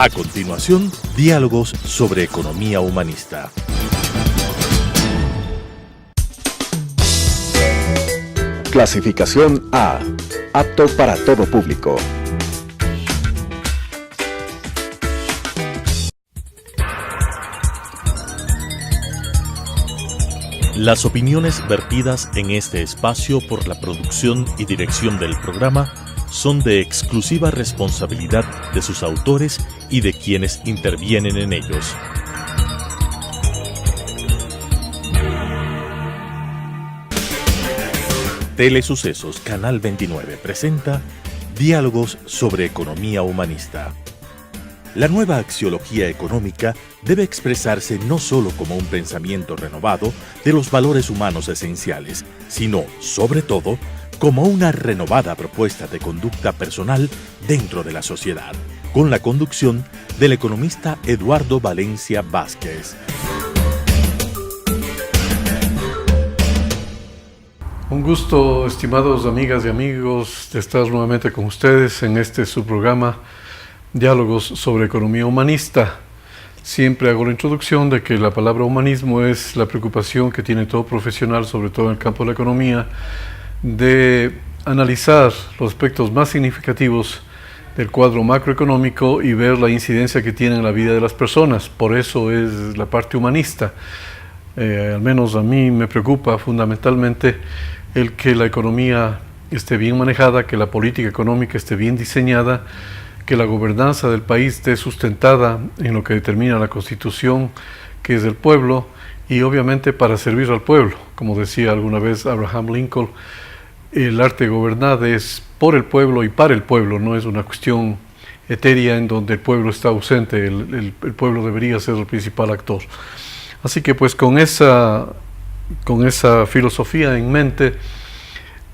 A continuación, diálogos sobre economía humanista. Clasificación A. Apto para todo público. Las opiniones vertidas en este espacio por la producción y dirección del programa son de exclusiva responsabilidad de sus autores y de quienes intervienen en ellos. Telesucesos Canal 29 presenta Diálogos sobre economía humanista. La nueva axiología económica debe expresarse no solo como un pensamiento renovado de los valores humanos esenciales, sino, sobre todo, como una renovada propuesta de conducta personal dentro de la sociedad, con la conducción del economista Eduardo Valencia Vázquez. Un gusto, estimados amigas y amigos, de estar nuevamente con ustedes en su programa Diálogos sobre economía humanista. Siempre hago la introducción de que la palabra humanismo es la preocupación que tiene todo profesional, sobre todo en el campo de la economía, de analizar los aspectos más significativos del cuadro macroeconómico y ver la incidencia que tiene en la vida de las personas. Por eso es la parte humanista. Al menos a mí me preocupa fundamentalmente el que la economía esté bien manejada, que la política económica esté bien diseñada, que la gobernanza del país esté sustentada en lo que determina la Constitución, que es del pueblo, y obviamente para servir al pueblo. Como decía alguna vez Abraham Lincoln, el arte de gobernar es por el pueblo y para el pueblo, no es una cuestión etérea en donde el pueblo está ausente, el pueblo debería ser el principal actor. Así que pues con esa filosofía en mente,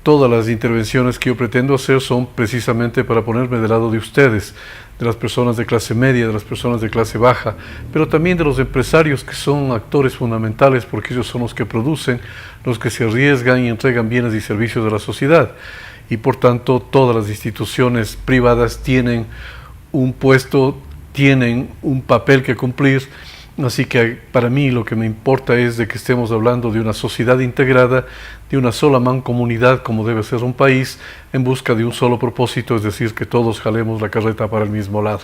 todas las intervenciones que yo pretendo hacer son precisamente para ponerme del lado de ustedes, de las personas de clase media, de las personas de clase baja, pero también de los empresarios que son actores fundamentales porque ellos son los que producen, los que se arriesgan y entregan bienes y servicios a la sociedad. Y por tanto todas las instituciones privadas tienen un puesto, tienen un papel que cumplir. Así que para mí lo que me importa es de que estemos hablando de una sociedad integrada, de una sola mancomunidad como debe ser un país, en busca de un solo propósito, es decir, que todos jalemos la carreta para el mismo lado.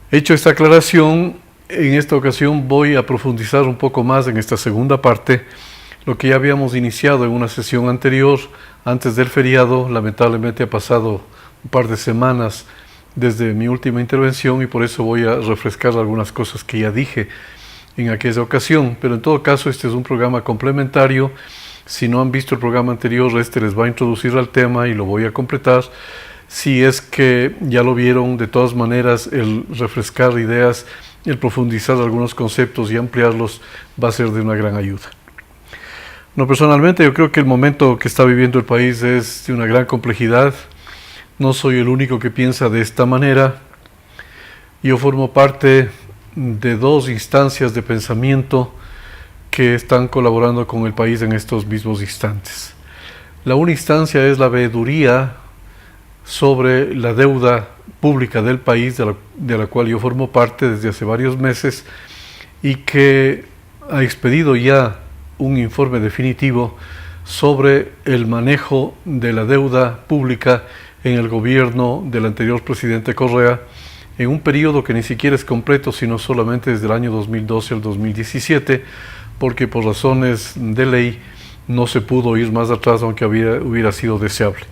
Hecho esta aclaración, en esta ocasión voy a profundizar un poco más en esta segunda parte, lo que ya habíamos iniciado en una sesión anterior, antes del feriado. Lamentablemente ha pasado un par de semanas desde mi última intervención y por eso voy a refrescar algunas cosas que ya dije en aquella ocasión, pero en todo caso este es un programa complementario. Si no han visto el programa anterior, les va a introducir al tema y lo voy a completar. Si es que ya lo vieron, de todas maneras el refrescar ideas, el profundizar algunos conceptos y ampliarlos va a ser de una gran ayuda. No, personalmente yo creo que el momento que está viviendo el país es de una gran complejidad. No soy el único que piensa de esta manera. Yo formo parte de dos instancias de pensamiento que están colaborando con el país en estos mismos instantes. La una instancia es la veeduría sobre la deuda pública del país, de la cual yo formo parte desde hace varios meses, y que ha expedido ya un informe definitivo sobre el manejo de la deuda pública en el gobierno del anterior presidente Correa, en un periodo que ni siquiera es completo, sino solamente desde el año 2012 al 2017, porque por razones de ley no se pudo ir más atrás, aunque hubiera sido deseable.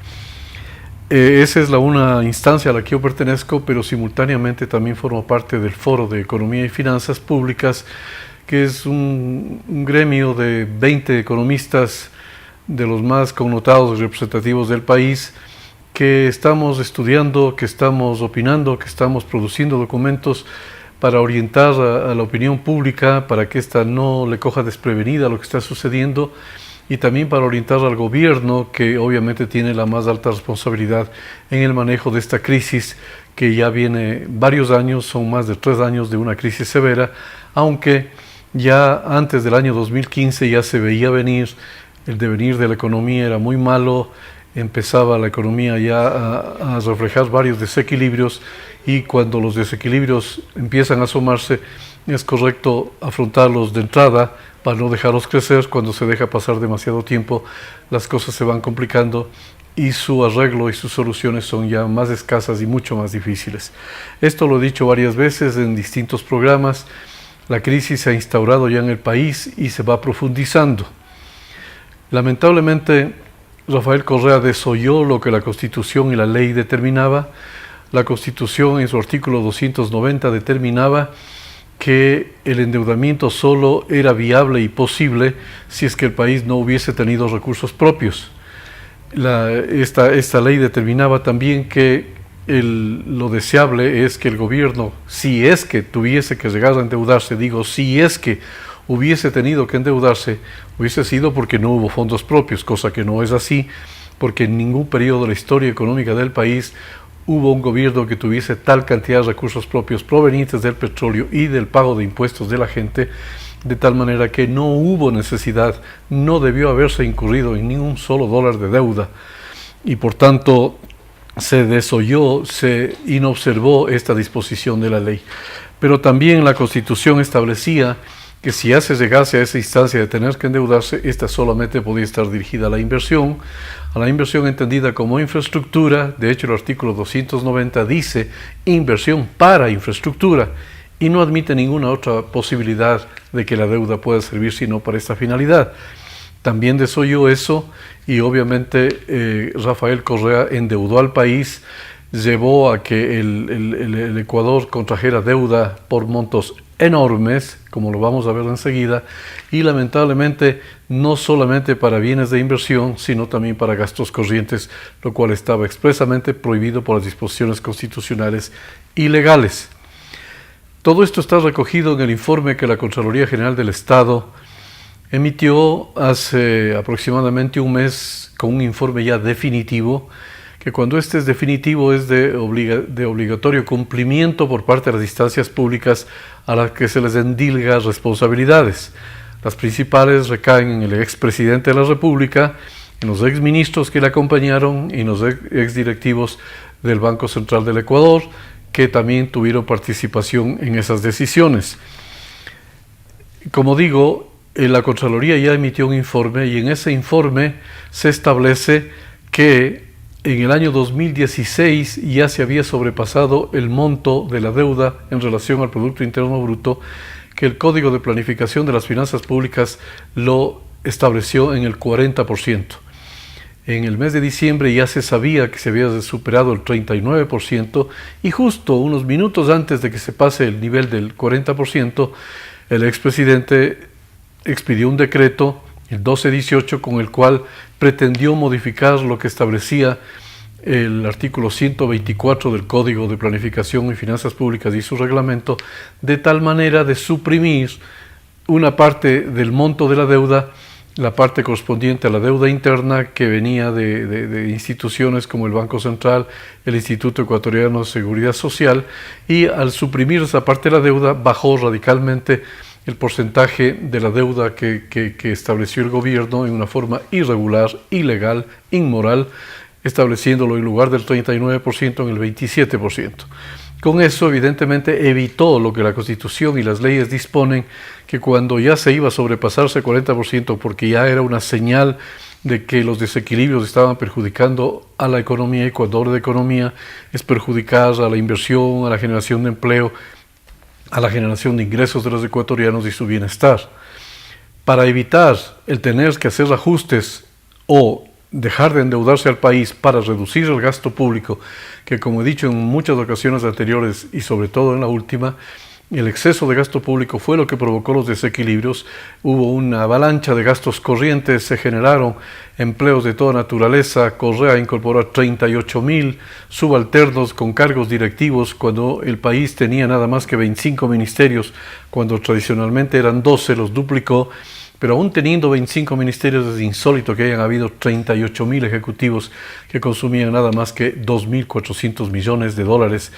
Esa es la una instancia a la que yo pertenezco, pero simultáneamente también formo parte del Foro de Economía y Finanzas Públicas, que es un gremio de 20 economistas de los más connotados y representativos del país, que estamos estudiando, que estamos opinando, que estamos produciendo documentos para orientar a la opinión pública, para que ésta no le coja desprevenida lo que está sucediendo, y también para orientar al gobierno, que obviamente tiene la más alta responsabilidad en el manejo de esta crisis, que ya viene varios años, son más de 3 años de una crisis severa, aunque ya antes del año 2015 ya se veía venir, el devenir de la economía era muy malo, empezaba la economía ya a reflejar varios desequilibrios, y cuando los desequilibrios empiezan a asomarse es correcto afrontarlos de entrada para no dejarlos crecer. Cuando se deja pasar demasiado tiempo, las cosas se van complicando y su arreglo y sus soluciones son ya más escasas y mucho más difíciles. Esto lo he dicho varias veces en distintos programas. La crisis se ha instaurado ya en el país y se va profundizando. Lamentablemente, Rafael Correa desoyó lo que la Constitución y la ley determinaba. La Constitución en su artículo 290 determinaba que el endeudamiento solo era viable y posible si es que el país no hubiese tenido recursos propios. Esta ley determinaba también que lo deseable es que el gobierno, si es que tuviese que llegar a endeudarse, si es que hubiese tenido que endeudarse, hubiese sido porque no hubo fondos propios, cosa que no es así, porque en ningún periodo de la historia económica del país hubo un gobierno que tuviese tal cantidad de recursos propios provenientes del petróleo y del pago de impuestos de la gente, de tal manera que no hubo necesidad, no debió haberse incurrido en ni un solo dólar de deuda, y por tanto se desoyó, se inobservó esta disposición de la ley. Pero también la Constitución establecía que si ya se llegase a esa instancia de tener que endeudarse, esta solamente podía estar dirigida a la inversión entendida como infraestructura. De hecho, el artículo 290 dice inversión para infraestructura y no admite ninguna otra posibilidad de que la deuda pueda servir sino para esta finalidad. También desoyó eso y obviamente Rafael Correa endeudó al país, llevó a que el Ecuador contrajera deuda por montos enormes, como lo vamos a ver enseguida, y lamentablemente no solamente para bienes de inversión, sino también para gastos corrientes, lo cual estaba expresamente prohibido por las disposiciones constitucionales y legales. Todo esto está recogido en el informe que la Contraloría General del Estado emitió hace aproximadamente un mes, con un informe ya definitivo, que cuando este es definitivo es de obligatorio cumplimiento por parte de las instancias públicas a las que se les endilga responsabilidades. Las principales recaen en el expresidente de la República, en los exministros que le acompañaron y en los exdirectivos del Banco Central del Ecuador, que también tuvieron participación en esas decisiones. Como digo, la Contraloría ya emitió un informe y en ese informe se establece que en el año 2016 ya se había sobrepasado el monto de la deuda en relación al Producto Interno Bruto, que el Código de Planificación de las Finanzas Públicas lo estableció en el 40%. En el mes de diciembre ya se sabía que se había superado el 39% y justo unos minutos antes de que se pase el nivel del 40%, el expresidente expidió un decreto, el 1218, con el cual pretendió modificar lo que establecía el artículo 124 del Código de Planificación y Finanzas Públicas y su reglamento, de tal manera de suprimir una parte del monto de la deuda, la parte correspondiente a la deuda interna que venía de instituciones como el Banco Central, el Instituto Ecuatoriano de Seguridad Social, y al suprimir esa parte de la deuda bajó radicalmente el porcentaje de la deuda que estableció el gobierno en una forma irregular, ilegal, inmoral, estableciéndolo en lugar del 39% en el 27%. Con eso, evidentemente, evitó lo que la Constitución y las leyes disponen, que cuando ya se iba a sobrepasarse el 40%, porque ya era una señal de que los desequilibrios estaban perjudicando a la economía, y cuando hablo de economía es perjudicar a la inversión, a la generación de empleo, a la generación de ingresos de los ecuatorianos y su bienestar. Para evitar el tener que hacer ajustes o dejar de endeudarse al país para reducir el gasto público, que como he dicho en muchas ocasiones anteriores y sobre todo en la última, el exceso de gasto público fue lo que provocó los desequilibrios. Hubo una avalancha de gastos corrientes, se generaron empleos de toda naturaleza. Correa incorporó a 38,000 subalternos con cargos directivos cuando el país tenía nada más que 25 ministerios, cuando tradicionalmente eran 12, los duplicó. Pero aún teniendo 25 ministerios es insólito que hayan habido 38,000 ejecutivos que consumían nada más que 2.400 millones de dólares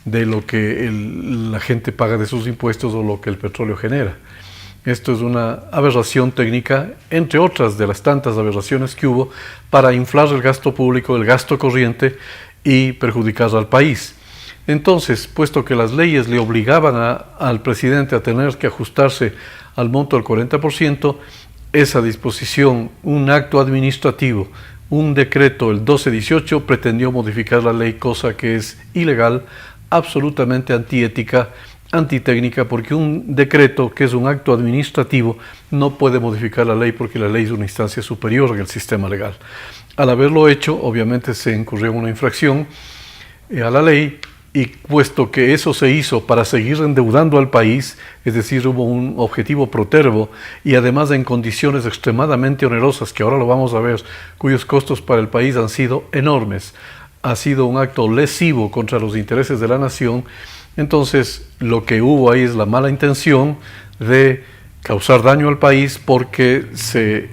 de lo que la gente paga de sus impuestos o lo que el petróleo genera. Esto es una aberración técnica, entre otras de las tantas aberraciones que hubo, para inflar el gasto público, el gasto corriente y perjudicar al país. Entonces, puesto que las leyes le obligaban al presidente a tener que ajustarse al monto del 40%, esa disposición, un acto administrativo, un decreto, el 1218, pretendió modificar la ley, cosa que es ilegal, absolutamente antiética, antitécnica, porque un decreto, que es un acto administrativo, no puede modificar la ley porque la ley es una instancia superior en el sistema legal. Al haberlo hecho, obviamente se incurrió en una infracción a la ley, y puesto que eso se hizo para seguir endeudando al país, es decir, hubo un objetivo protervo y además en condiciones extremadamente onerosas, que ahora lo vamos a ver, cuyos costos para el país han sido enormes, ha sido un acto lesivo contra los intereses de la nación. Entonces, lo que hubo ahí es la mala intención de causar daño al país porque se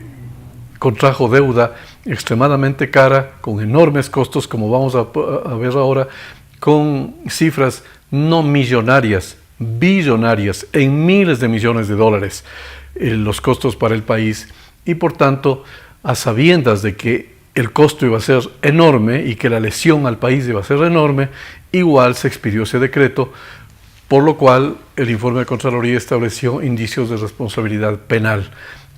contrajo deuda extremadamente cara, con enormes costos, como vamos a ver ahora, con cifras no millonarias, billonarias, en miles de millones de dólares, los costos para el país. Y por tanto, a sabiendas de que el costo iba a ser enorme y que la lesión al país iba a ser enorme, igual se expidió ese decreto, por lo cual el informe de Contraloría estableció indicios de responsabilidad penal.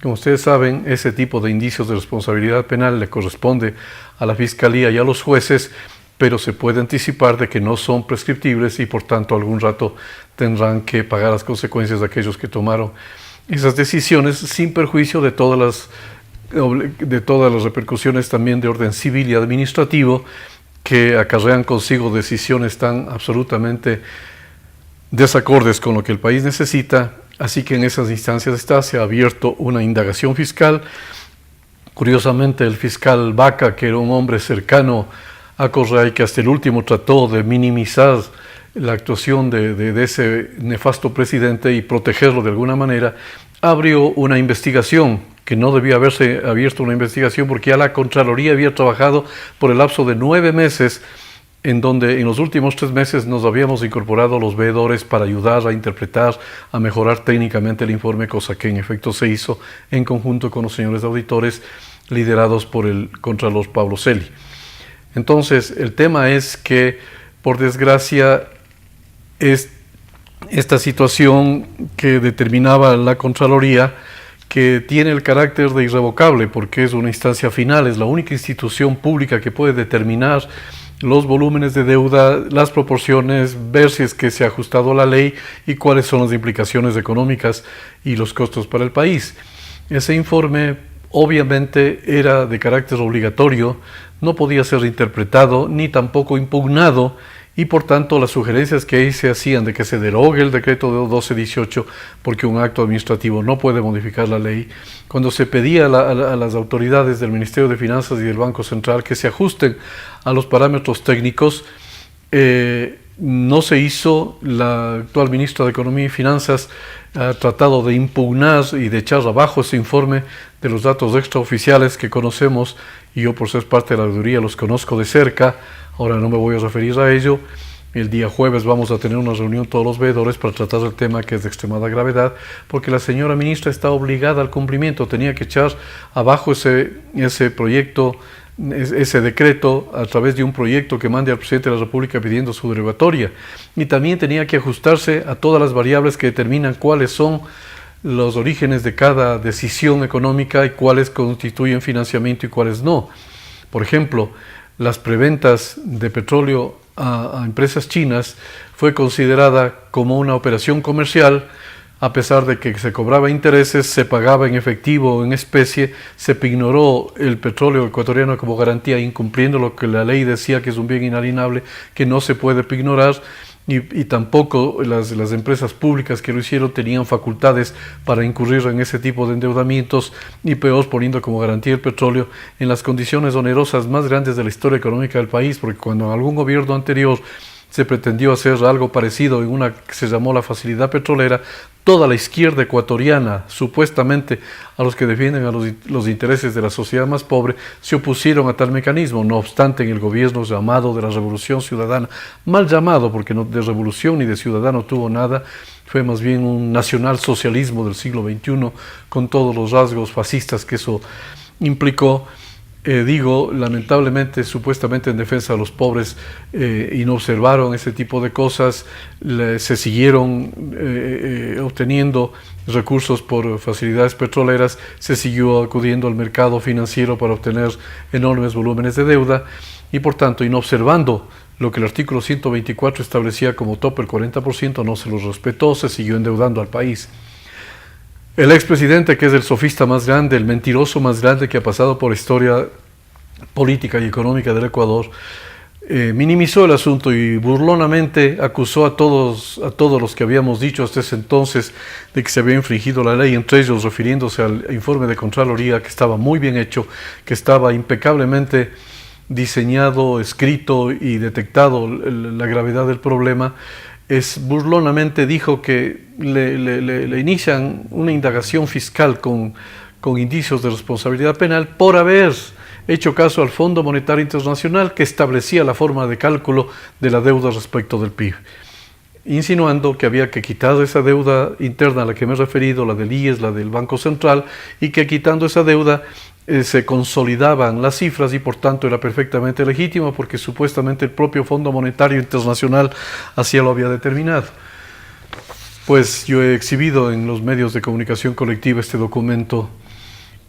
Como ustedes saben, ese tipo de indicios de responsabilidad penal le corresponde a la Fiscalía y a los jueces, pero se puede anticipar de que no son prescriptibles y por tanto algún rato tendrán que pagar las consecuencias de aquellos que tomaron esas decisiones, sin perjuicio de todas las repercusiones también de orden civil y administrativo que acarrean consigo decisiones tan absolutamente desacordes con lo que el país necesita. Así que en esas instancias se ha abierto una indagación fiscal. Curiosamente, el fiscal Vaca, que era un hombre cercano a Correa y que hasta el último trató de minimizar la actuación de ese nefasto presidente y protegerlo de alguna manera, abrió una investigación que no debía haberse abierto, una investigación porque ya la Contraloría había trabajado por el lapso de 9 meses, en donde en los últimos 3 meses nos habíamos incorporado los veedores para ayudar a interpretar, a mejorar técnicamente el informe, cosa que en efecto se hizo en conjunto con los señores auditores liderados por el Contralor Pablo Celi. Entonces, el tema es que, por desgracia, esta situación que determinaba la Contraloría, que tiene el carácter de irrevocable porque es una instancia final, es la única institución pública que puede determinar los volúmenes de deuda, las proporciones, ver si es que se ha ajustado la ley y cuáles son las implicaciones económicas y los costos para el país. Ese informe obviamente era de carácter obligatorio, no podía ser interpretado ni tampoco impugnado, y por tanto las sugerencias que ahí se hacían de que se derogue el decreto de 1218 porque un acto administrativo no puede modificar la ley, cuando se pedía a las autoridades del Ministerio de Finanzas y del Banco Central que se ajusten a los parámetros técnicos, no se hizo. La actual ministra de Economía y Finanzas ha tratado de impugnar y de echar abajo ese informe de los datos extraoficiales que conocemos, y yo por ser parte de la auditoría los conozco de cerca. Ahora no me voy a referir a ello. El día jueves vamos a tener una reunión todos los veedores para tratar el tema, que es de extremada gravedad, porque la señora ministra está obligada al cumplimiento, tenía que echar abajo ese proyecto, ese decreto a través de un proyecto que mande al presidente de la República pidiendo su derogatoria, y también tenía que ajustarse a todas las variables que determinan cuáles son los orígenes de cada decisión económica y cuáles constituyen financiamiento y cuáles no. Por ejemplo, las preventas de petróleo a empresas chinas fue considerada como una operación comercial, a pesar de que se cobraba intereses, se pagaba en efectivo o en especie, se ignoró el petróleo ecuatoriano como garantía, incumpliendo lo que la ley decía, que es un bien inalienable, que no se puede ignorar, y tampoco las empresas públicas que lo hicieron tenían facultades para incurrir en ese tipo de endeudamientos, y peor poniendo como garantía el petróleo en las condiciones onerosas más grandes de la historia económica del país, porque cuando en algún gobierno anterior se pretendió hacer algo parecido en una que se llamó la facilidad petrolera, toda la izquierda ecuatoriana, supuestamente a los que defienden a los intereses de la sociedad más pobre, se opusieron a tal mecanismo. No obstante, en el gobierno llamado de la Revolución Ciudadana, mal llamado porque no, de revolución ni de ciudadano tuvo nada, fue más bien un nacionalsocialismo del siglo XXI, con todos los rasgos fascistas que eso implicó. Lamentablemente, supuestamente en defensa de los pobres, y no observaron ese tipo de cosas, se siguieron obteniendo recursos por facilidades petroleras, se siguió acudiendo al mercado financiero para obtener enormes volúmenes de deuda, y por tanto, y no observando lo que el artículo 124 establecía como tope, el 40%, no se los respetó, se siguió endeudando al país. El expresidente, que es el sofista más grande, el mentiroso más grande que ha pasado por la historia política y económica del Ecuador, minimizó el asunto y burlonamente acusó a todos los que habíamos dicho hasta ese entonces de que se había infringido la ley, entre ellos refiriéndose al informe de Contraloría, que estaba muy bien hecho, que estaba impecablemente diseñado, escrito y detectado la gravedad del problema. Burlonamente dijo que le inician una indagación fiscal con indicios de responsabilidad penal por haber hecho caso al Fondo Monetario Internacional, que establecía la forma de cálculo de la deuda respecto del PIB, insinuando que había que quitar esa deuda interna a la que me he referido, la del IES, la del Banco Central, y que quitando esa deuda se consolidaban las cifras y por tanto era perfectamente legítimo porque supuestamente el propio Fondo Monetario Internacional así lo había determinado. Pues yo he exhibido en los medios de comunicación colectiva este documento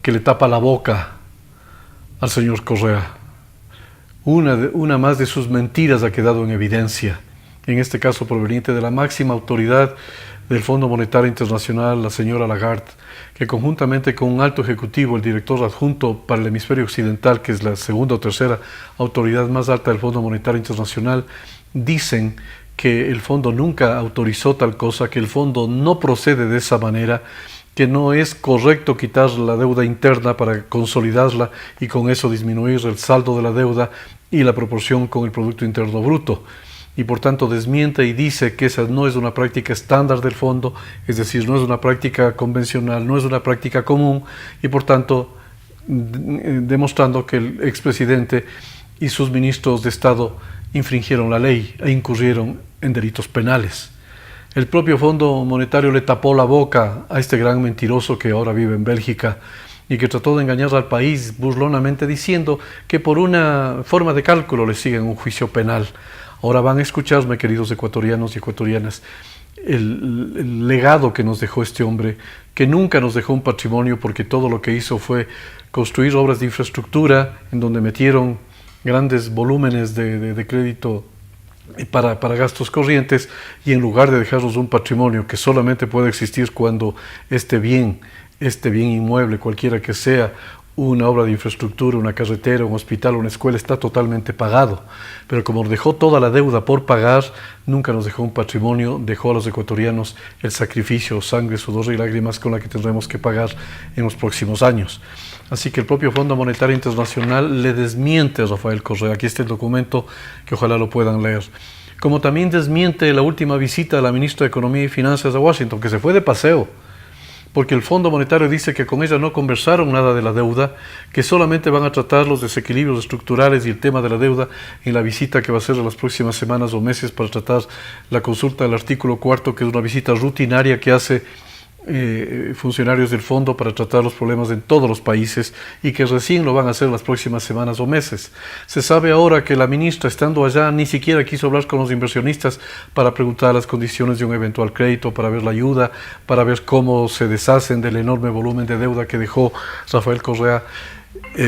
que le tapa la boca al señor Correa. Una más de sus mentiras ha quedado en evidencia, en este caso proveniente de la máxima autoridad del Fondo Monetario Internacional, la señora Lagarde, que conjuntamente con un alto ejecutivo, el director adjunto para el hemisferio occidental, que es la segunda o tercera autoridad más alta del Fondo Monetario Internacional, dicen que el fondo nunca autorizó tal cosa, que el fondo no procede de esa manera, que no es correcto quitar la deuda interna para consolidarla y con eso disminuir el saldo de la deuda y la proporción con el Producto Interno Bruto. Y por tanto desmiente y dice que esa no es una práctica estándar del fondo, es decir, no es una práctica convencional, no es una práctica común, y por tanto demostrando que el expresidente y sus ministros de Estado infringieron la ley e incurrieron en delitos penales. El propio Fondo Monetario le tapó la boca a este gran mentiroso que ahora vive en Bélgica y que trató de engañar al país burlonamente diciendo que por una forma de cálculo le siguen un juicio penal. Ahora van a escucharme, queridos ecuatorianos y ecuatorianas, el legado que nos dejó este hombre, que nunca nos dejó un patrimonio porque todo lo que hizo fue construir obras de infraestructura en donde metieron grandes volúmenes de crédito para gastos corrientes, y en lugar de dejarnos un patrimonio que solamente puede existir cuando este bien inmueble, cualquiera que sea, una obra de infraestructura, una carretera, un hospital, una escuela, está totalmente pagado. Pero como dejó toda la deuda por pagar, nunca nos dejó un patrimonio, dejó a los ecuatorianos el sacrificio, sangre, sudor y lágrimas con la que tendremos que pagar en los próximos años. Así que el propio Fondo Monetario Internacional le desmiente a Rafael Correa. Aquí está el documento que ojalá lo puedan leer. Como también desmiente la última visita de la ministra de Economía y Finanzas a Washington, que se fue de paseo, porque el Fondo Monetario dice que con ella no conversaron nada de la deuda, que solamente van a tratar los desequilibrios estructurales y el tema de la deuda en la visita que va a ser en las próximas semanas o meses para tratar la consulta del artículo 4, que es una visita rutinaria que hace funcionarios del fondo para tratar los problemas en todos los países y que recién lo van a hacer las próximas semanas o meses. Se sabe ahora que la ministra, estando allá, ni siquiera quiso hablar con los inversionistas para preguntar las condiciones de un eventual crédito, para ver la ayuda, para ver cómo se deshacen del enorme volumen de deuda que dejó Rafael Correa.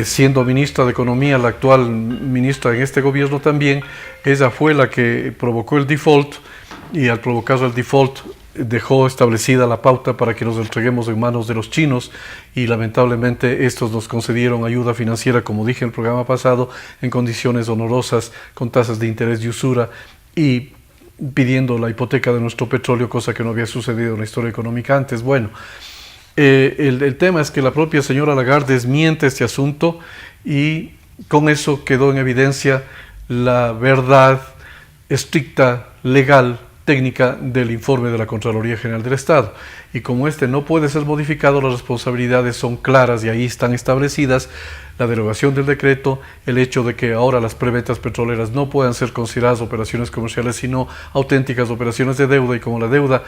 Siendo ministra de Economía, la actual ministra en este gobierno también, ella fue la que provocó el default, y al provocar el default dejó establecida la pauta para que nos entreguemos en manos de los chinos, y lamentablemente estos nos concedieron ayuda financiera, como dije en el programa pasado, en condiciones onerosas, con tasas de interés de usura y pidiendo la hipoteca de nuestro petróleo, cosa que no había sucedido en la historia económica antes. Bueno, el tema es que la propia señora Lagarde desmiente este asunto y con eso quedó en evidencia la verdad estricta, legal, técnica del informe de la Contraloría General del Estado. Y como este no puede ser modificado, las responsabilidades son claras y ahí están establecidas: la derogación del decreto, el hecho de que ahora las preventas petroleras no puedan ser consideradas operaciones comerciales, sino auténticas operaciones de deuda, y como la deuda,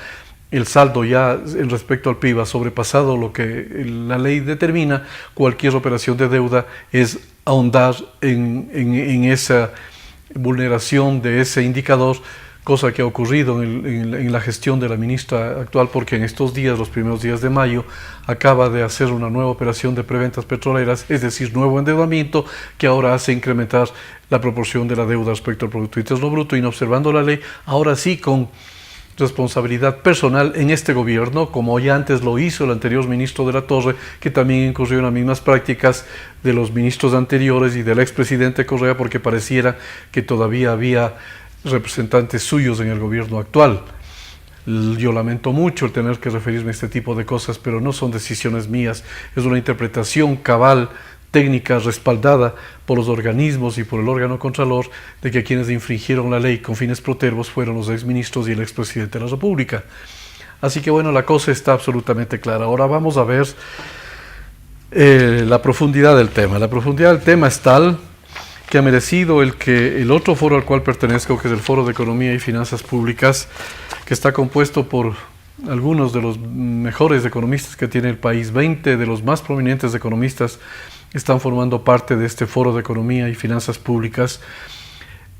el saldo ya en respecto al PIB ha sobrepasado lo que la ley determina, cualquier operación de deuda es ahondar en esa vulneración de ese indicador, cosa que ha ocurrido en la gestión de la ministra actual, porque en estos días, los primeros días de mayo, acaba de hacer una nueva operación de preventas petroleras, es decir, nuevo endeudamiento, que ahora hace incrementar la proporción de la deuda respecto al Producto Interno Bruto, y no observando la ley, ahora sí con responsabilidad personal en este gobierno, como ya antes lo hizo el anterior ministro de la Torre, que también incurrió en las mismas prácticas de los ministros anteriores y del expresidente Correa, porque pareciera que todavía había representantes suyos en el gobierno actual. Yo lamento mucho el tener que referirme a este tipo de cosas, pero no son decisiones mías, es una interpretación cabal, técnica, respaldada por los organismos y por el órgano contralor, de que quienes infringieron la ley con fines protervos fueron los exministros y el expresidente de la República. Así que bueno, la cosa está absolutamente clara. Ahora vamos a ver la profundidad del tema. La profundidad del tema es tal que ha merecido que el otro foro al cual pertenezco, que es el Foro de Economía y Finanzas Públicas, que está compuesto por algunos de los mejores economistas que tiene el país, 20 de los más prominentes economistas están formando parte de este Foro de Economía y Finanzas Públicas,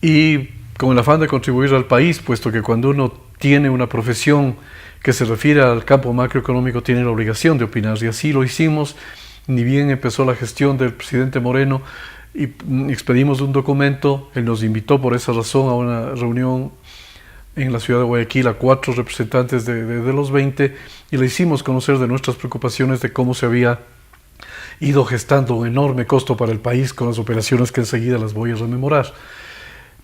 y con el afán de contribuir al país, puesto que cuando uno tiene una profesión que se refiere al campo macroeconómico tiene la obligación de opinar, y así lo hicimos. Ni bien empezó la gestión del presidente Moreno y expedimos un documento, él nos invitó por esa razón a una reunión en la ciudad de Guayaquil a 4 representantes de los 20, y le hicimos conocer de nuestras preocupaciones de cómo se había ido gestando un enorme costo para el país con las operaciones que enseguida las voy a rememorar.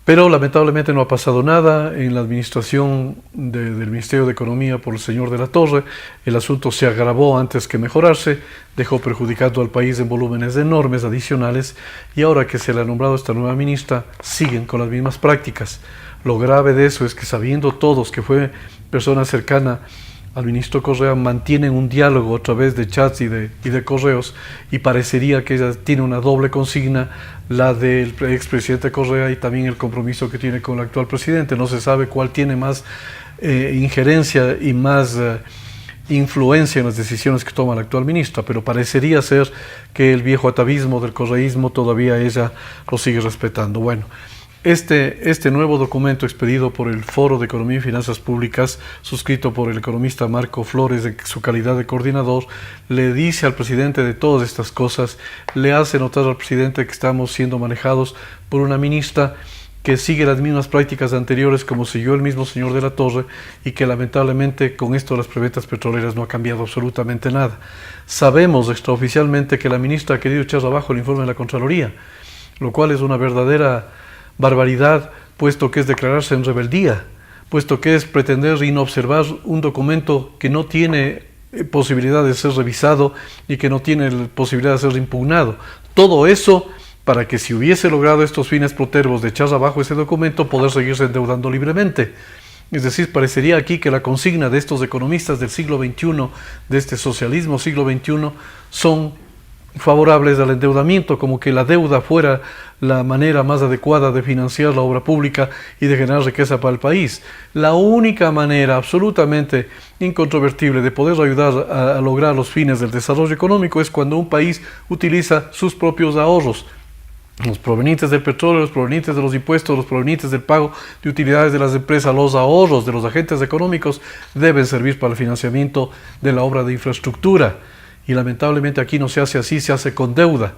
Pero lamentablemente no ha pasado nada en la administración del Ministerio de Economía por el señor de la Torre. El asunto se agravó antes que mejorarse, dejó perjudicado al país en volúmenes enormes adicionales, y ahora que se le ha nombrado esta nueva ministra, siguen con las mismas prácticas. Lo grave de eso es que, sabiendo todos que fue persona cercana al ministro Correa, mantienen un diálogo a través de chats y de correos, y parecería que ella tiene una doble consigna, la del expresidente Correa y también el compromiso que tiene con el actual presidente. No se sabe cuál tiene más injerencia y más influencia en las decisiones que toma la actual ministra, pero parecería ser que el viejo atavismo del correísmo todavía ella lo sigue respetando. Bueno, este nuevo documento expedido por el Foro de Economía y Finanzas Públicas, suscrito por el economista Marco Flores en su calidad de coordinador, le dice al presidente de todas estas cosas, le hace notar al presidente que estamos siendo manejados por una ministra que sigue las mismas prácticas anteriores como siguió el mismo señor de la Torre, y que lamentablemente con esto de las preventas petroleras no ha cambiado absolutamente nada. Sabemos extraoficialmente que la ministra ha querido echar abajo el informe de la Contraloría, lo cual es una verdadera barbaridad, puesto que es declararse en rebeldía, puesto que es pretender inobservar un documento que no tiene posibilidad de ser revisado y que no tiene posibilidad de ser impugnado. Todo eso para que, si hubiese logrado estos fines protervos de echar abajo ese documento, poder seguirse endeudando libremente. Es decir, parecería aquí que la consigna de estos economistas del siglo XXI, de este socialismo siglo XXI, son favorables al endeudamiento, como que la deuda fuera la manera más adecuada de financiar la obra pública y de generar riqueza para el país. La única manera absolutamente incontrovertible de poder ayudar a lograr los fines del desarrollo económico es cuando un país utiliza sus propios ahorros, los provenientes del petróleo, los provenientes de los impuestos, los provenientes del pago de utilidades de las empresas. Los ahorros de los agentes económicos deben servir para el financiamiento de la obra de infraestructura. Y lamentablemente aquí no se hace así, se hace con deuda.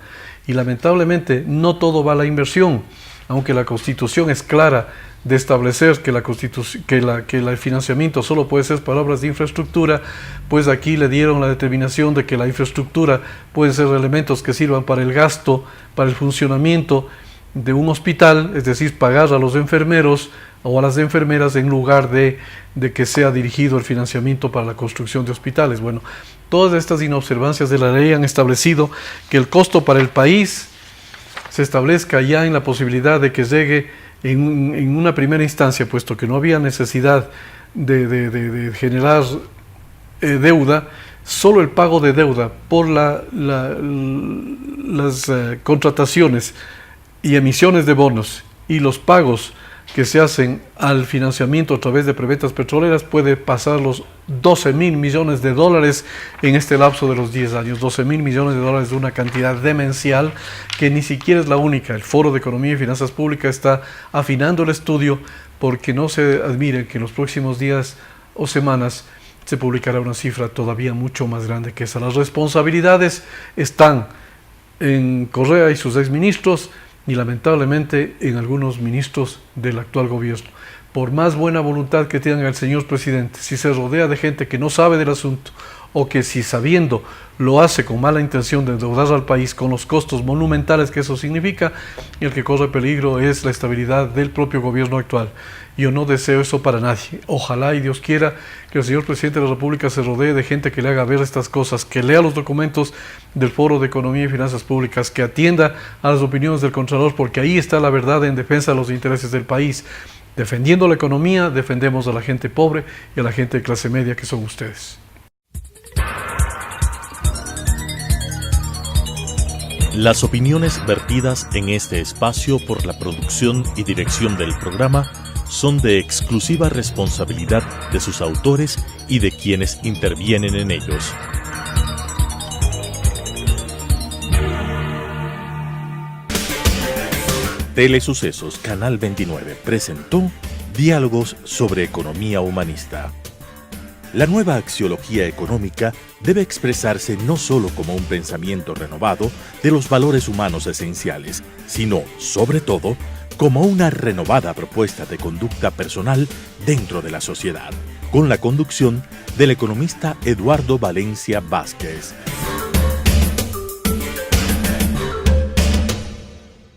Y lamentablemente no todo va a la inversión, aunque la Constitución es clara de establecer que el financiamiento solo puede ser para obras de infraestructura, pues aquí le dieron la determinación de que la infraestructura pueden ser elementos que sirvan para el gasto, para el funcionamiento de un hospital, es decir, pagar a los enfermeros o a las enfermeras en lugar de que sea dirigido el financiamiento para la construcción de hospitales. Bueno, todas estas inobservancias de la ley han establecido que el costo para el país se establezca ya en la posibilidad de que llegue en una primera instancia, puesto que no había necesidad de generar deuda, solo el pago de deuda por las contrataciones y emisiones de bonos y los pagos que se hacen al financiamiento a través de preventas petroleras puede pasar los 12.000 millones de dólares en este lapso de los 10 años. 12.000 millones de dólares de una cantidad demencial que ni siquiera es la única. El Foro de Economía y Finanzas Públicas está afinando el estudio porque no se admire que en los próximos días o semanas se publicará una cifra todavía mucho más grande que esa. Las responsabilidades están en Correa y sus exministros y lamentablemente en algunos ministros del actual gobierno. Por más buena voluntad que tenga el señor presidente, si se rodea de gente que no sabe del asunto o que si sabiendo lo hace con mala intención de endeudar al país con los costos monumentales que eso significa, el que corre peligro es la estabilidad del propio gobierno actual. Yo no deseo eso para nadie. Ojalá y Dios quiera que el señor presidente de la República se rodee de gente que le haga ver estas cosas, que lea los documentos del Foro de Economía y Finanzas Públicas, que atienda a las opiniones del Contralor, porque ahí está la verdad en defensa de los intereses del país. Defendiendo la economía, defendemos a la gente pobre y a la gente de clase media que son ustedes. Las opiniones vertidas en este espacio por la producción y dirección del programa son de exclusiva responsabilidad de sus autores y de quienes intervienen en ellos. Telesucesos Canal 29 presentó Diálogos sobre Economía Humanista. La nueva axiología económica debe expresarse no solo como un pensamiento renovado de los valores humanos esenciales, sino, sobre todo, como una renovada propuesta de conducta personal dentro de la sociedad, con la conducción del economista Eduardo Valencia Vázquez.